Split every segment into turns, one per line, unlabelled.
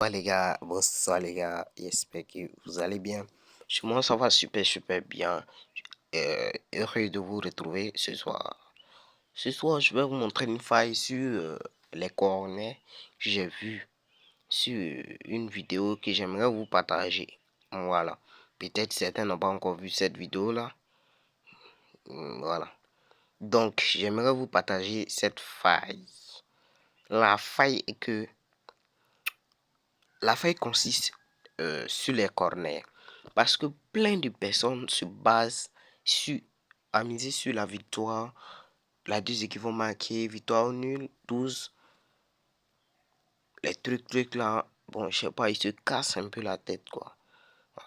Ouais les gars, bonsoir les gars, j'espère que vous allez bien. Chez moi ça va super bien. Heureux de vous retrouver ce soir. Ce soir je vais vous montrer une faille sur les cornets que j'ai vu sur une vidéo que j'aimerais vous partager. Voilà. Peut-être certains n'ont pas encore vu cette vidéo là. Voilà. Donc j'aimerais vous partager cette faille. La faille est que La faille consiste sur les corners parce que plein de personnes se basent à miser sur la victoire. Les deux équipes vont marquer, victoire ou nul, 12. Les trucs là, bon, je sais pas, ils se cassent un peu la tête quoi.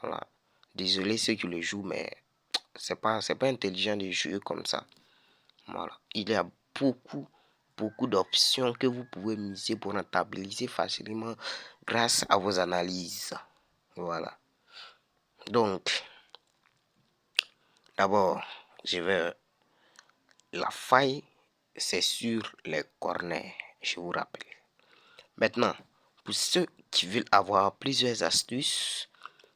Voilà. Désolé ceux qui le jouent, mais c'est pas intelligent de jouer comme ça. Voilà. Il y a beaucoup d'options que vous pouvez miser pour rentabiliser facilement grâce à vos analyses. Voilà. Donc, d'abord, la faille, c'est sur les corners, je vous rappelle. Maintenant, pour ceux qui veulent avoir plusieurs astuces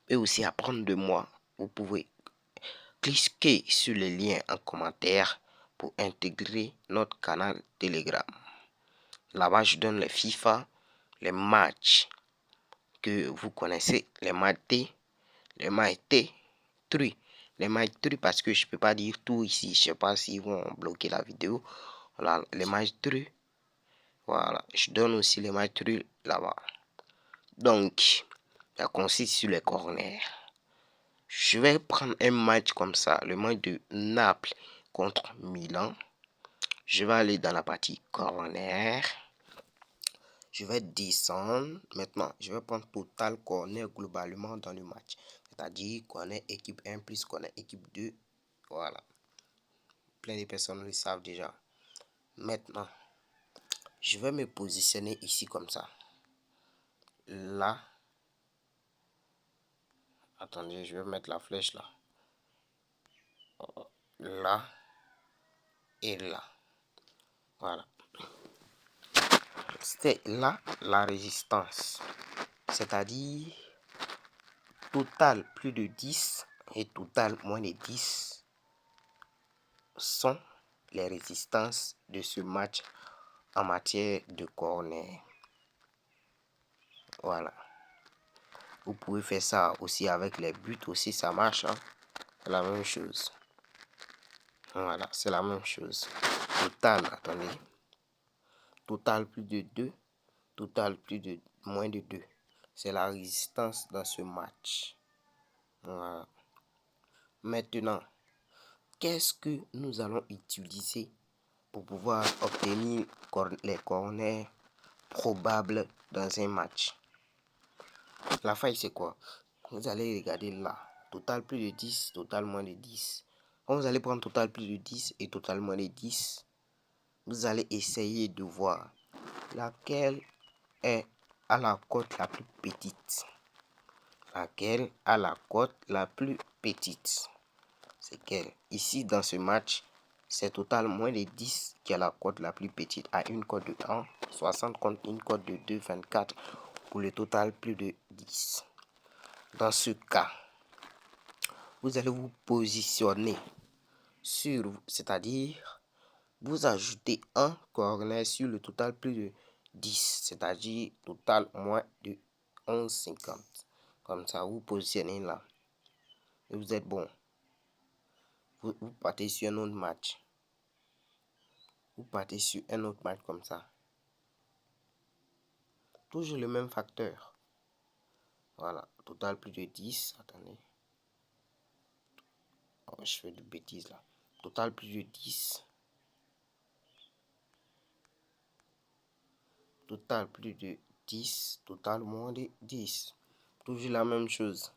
et aussi apprendre de moi, vous pouvez cliquer sur le lien en commentaire pour intégrer notre canal Telegram. Là-bas, je donne les FIFA, les matchs que vous connaissez, les matchs T, les matchs T3. Les matchs 3 parce que je peux pas dire tout ici. Je sais pas s'ils vont bloquer la vidéo. Voilà, les matchs 3. Voilà, je donne aussi les matchs 3 là-bas. Donc, ça consiste sur les corners. Je vais prendre un match comme ça, le match de Naples contre Milan. Je vais aller dans la partie corner. Je vais descendre. Maintenant, je vais prendre total corner globalement dans le match. C'est-à-dire corner équipe 1 plus corner équipe 2. Voilà. Plein de personnes le savent déjà. Maintenant, je vais me positionner ici comme ça. Là. Attendez, je vais mettre la flèche là. Là. Et là. Voilà. C'est là la résistance. C'est-à-dire total plus de 10 et total moins de 10 sont les résistances de ce match en matière de corner. Voilà. Vous pouvez faire ça aussi avec les buts aussi, ça marche. Hein? C'est la même chose. Voilà, c'est la même chose. Total, attendez. Total plus de 2. Total plus de moins de 2. C'est la résistance dans ce match. Voilà. Maintenant, qu'est-ce que nous allons utiliser pour pouvoir obtenir les corners probables dans un match? La faille, c'est quoi? Vous allez regarder là. Total plus de 10, total moins de 10. Quand vous allez prendre total plus de 10 et total moins de 10, vous allez essayer de voir laquelle est à la cote la plus petite. Laquelle a la cote la plus petite? C'est quelle? Ici, dans ce match, c'est total moins de 10 qui a la cote la plus petite, à une cote de 1, 60 contre une cote de 2, 24 pour le total plus de 10. Dans ce cas, vous allez vous positionner sur, c'est-à-dire, vous ajoutez un corner sur le total plus de 10, c'est-à-dire total moins de 11,50. Comme ça, vous positionnez là. Et vous êtes bon. Vous partez sur un autre match. Vous partez sur un autre match comme ça. Toujours le même facteur. Voilà. Total plus de 10. Attendez. Oh, je fais de bêtises là. Total plus de 10. Total plus de 10. Total moins de 10. Toujours la même chose.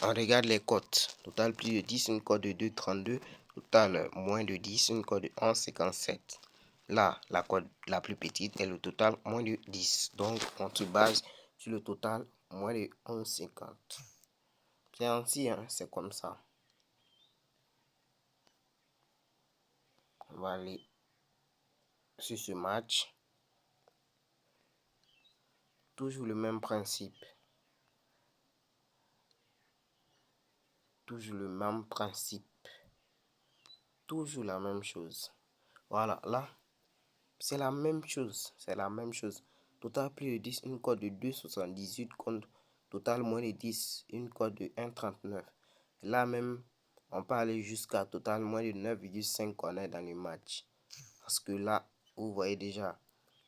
On regarde les cotes. Total plus de 10, une cote de 2,32. Total moins de 10, une cote de 11,57. Là, la cote la plus petite est le total moins de 10. Donc, on se base sur le total moins de 11,50. C'est ainsi, hein, c'est comme ça. On va aller sur ce match. Toujours le même principe. Toujours le même principe. Toujours la même chose. Voilà, là, c'est la même chose. C'est la même chose. Total plus de 10, une cote de 2,78 contre total moins de 10, une cote de 1,39. Là même, on peut aller jusqu'à total moins de 9,5 qu'on est dans les matchs. Parce que là, vous voyez déjà,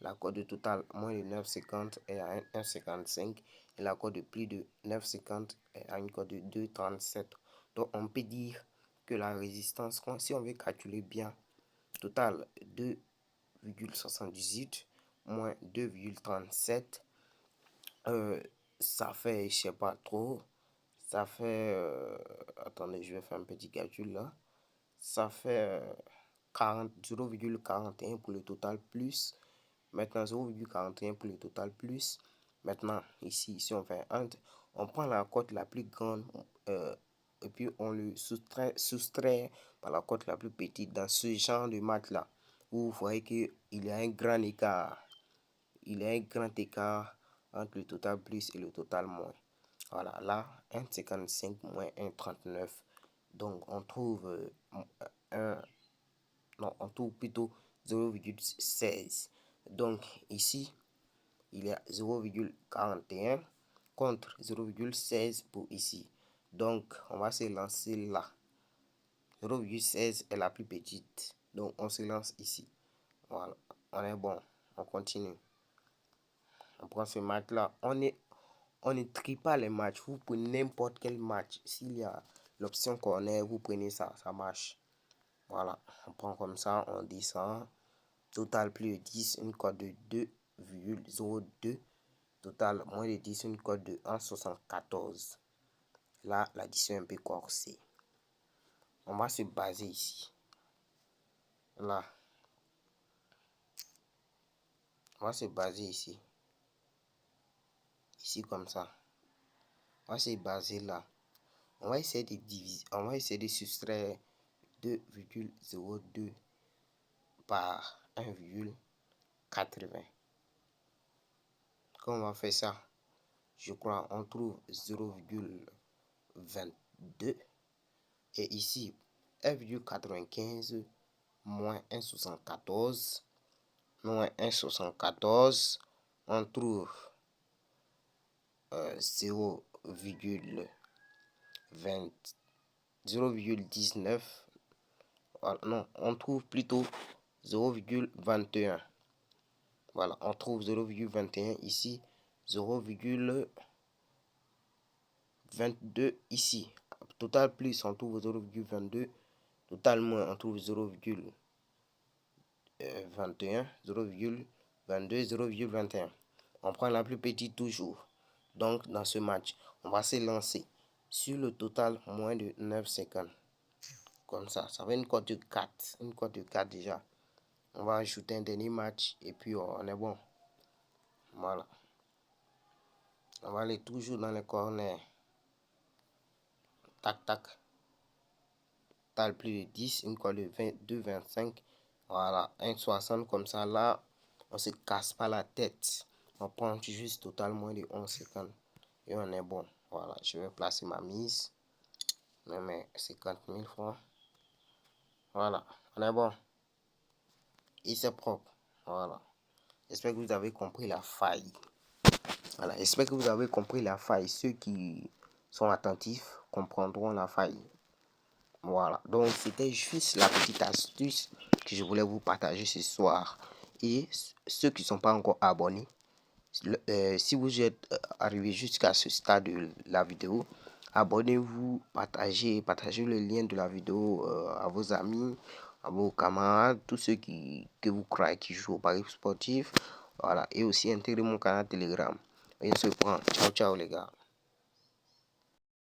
la cote de total moins de 9,50 est à 1,55 et la cote de plus de 9,50 est à une cote de 2,37. Donc on peut dire que la résistance, si on veut calculer bien, total 2,78 moins 2,37, ça fait, je sais pas trop, ça fait, attendez, je vais faire un petit calcul là, ça fait 0,41 pour le total plus, maintenant 0,41 pour le total plus, maintenant ici, si on fait on prend la cote la plus grande, et puis on le soustrait par la cote la plus petite dans ce genre de match là, où vous voyez qu'il y a un grand écart. Il y a un grand écart entre le total plus et le total moins. Voilà, là, 1,55 moins 1,39. Donc, on trouve on trouve plutôt 0,16. Donc, ici, il y a 0,41 contre 0,16 pour ici. Donc, on va se lancer là. 0,16 est la plus petite. Donc, on se lance ici. Voilà, on est bon. On continue. On prend ce match-là. On ne trie pas les matchs. Vous prenez n'importe quel match. S'il y a l'option corner, vous prenez ça. Ça marche. Voilà. On prend comme ça. On descend. Total plus de 10. Une cote de 2,02. Total moins de 10. Une cote de 1,74. Là, l'addition est un peu corsée. On va se baser ici. Là. On va se baser ici. Ici comme ça. On va se baser là. On va essayer de diviser. On va essayer de soustraire 2,02 par 1,80. Quand on va faire ça, je crois on trouve 0,22. Et ici, 1,95 moins 1,74. Moins 1,74. On trouve 0,19. Non, on trouve plutôt 0,21. Voilà, on trouve 0,21 ici, 0,22 ici. Total plus, on trouve 0,22. Total moins, on trouve 0,21, 0,22, 0,21. On prend la plus petite toujours. Donc, dans ce match, on va se lancer sur le total moins de 9,50. Comme ça fait une cote de 4. Une cote de 4 déjà. On va ajouter un dernier match et puis on est bon. Voilà. On va aller toujours dans les corners. Tac, tac. Total plus de 10. Une cote de 2,25. Voilà. 1,60 comme ça. Là, on se casse pas la tête. On prend juste total moins de 11,50. Et on est bon. Voilà. Je vais placer ma mise. Je mets 50 000 francs. Voilà. On est bon. Et c'est propre. Voilà. J'espère que vous avez compris la faille. Voilà, j'espère que vous avez compris la faille. Ceux qui sont attentifs comprendront la faille. Voilà, donc c'était juste la petite astuce que je voulais vous partager ce soir. Et ceux qui ne sont pas encore abonnés, si vous êtes arrivé jusqu'à ce stade de la vidéo, abonnez-vous, partagez le lien de la vidéo à vos amis, à vos camarades, tous ceux que vous croyez qui jouent au paris sportif. Voilà, et aussi intégrez mon canal Telegram. Et on se prend. Ciao, ciao les gars.